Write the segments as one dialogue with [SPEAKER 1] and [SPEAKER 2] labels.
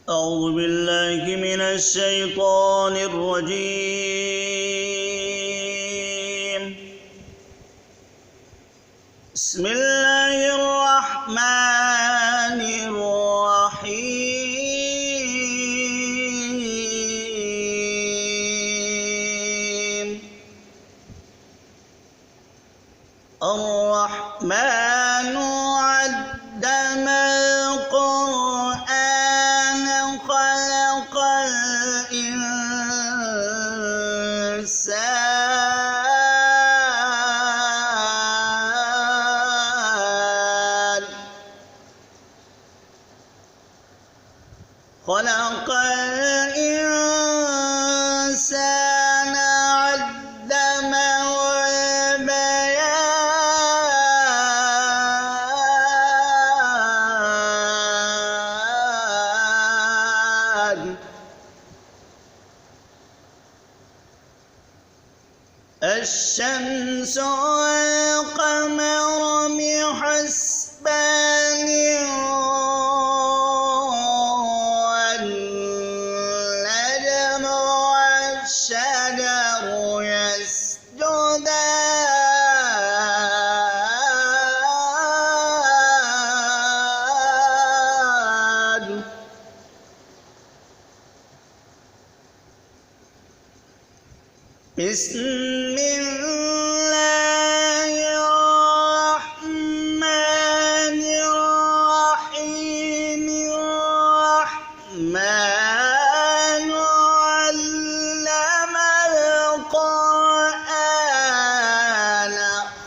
[SPEAKER 1] أعوذ بالله من الشيطان الرجيم. بسم الله الرحمن الرحيم. الرحمن علم القرآن خلق الإنسان علمه البيان. الشمس والقمر بحسبان والنجم والشجر يسجدان. بسم الله الرحمن الرحيم. الرحمن علم القرآن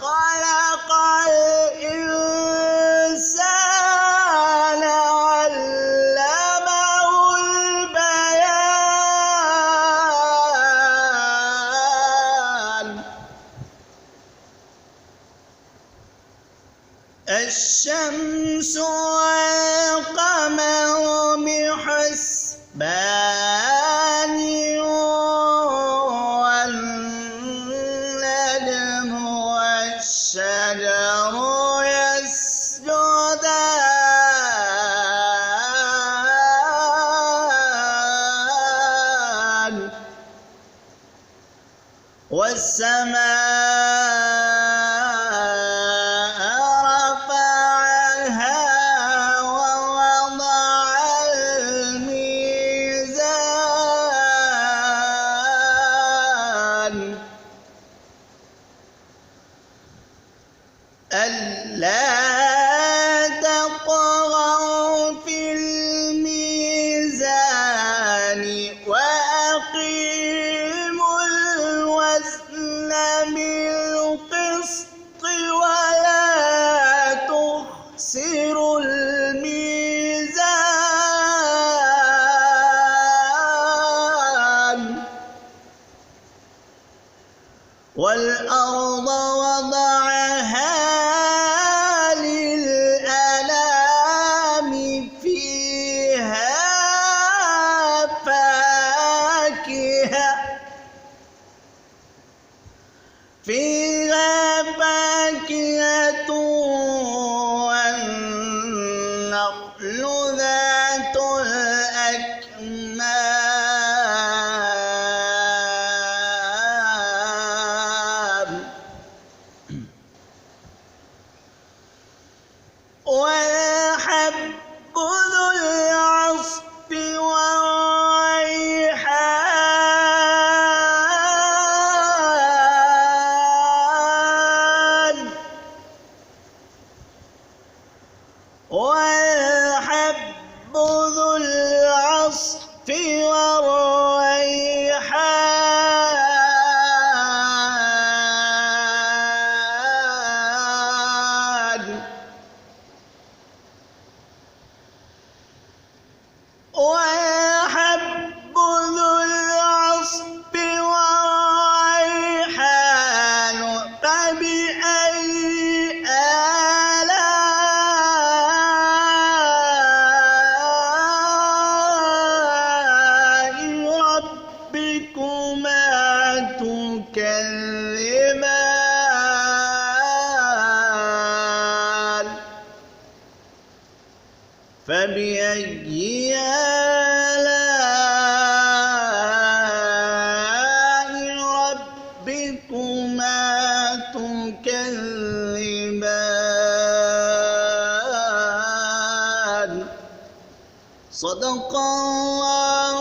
[SPEAKER 1] خلق الإنسان علمه البيان. الشمس والقمر بحسبان والنجم والشجر يسجدان. والسماء رفعها ووضع الميزان ألا تطغوا في الميزان وأقيموا الوزن بالقسط ولا تخسروا الميزان. والأرض وضعها للأنام فيها فاكهة والنخل ذات الأكمام والحب ذو العصف والحب ذو العصف والريحان. والحب ذو العصف والريحان. فبأي آلاء ربكما تكذبان. فبأي صدق الله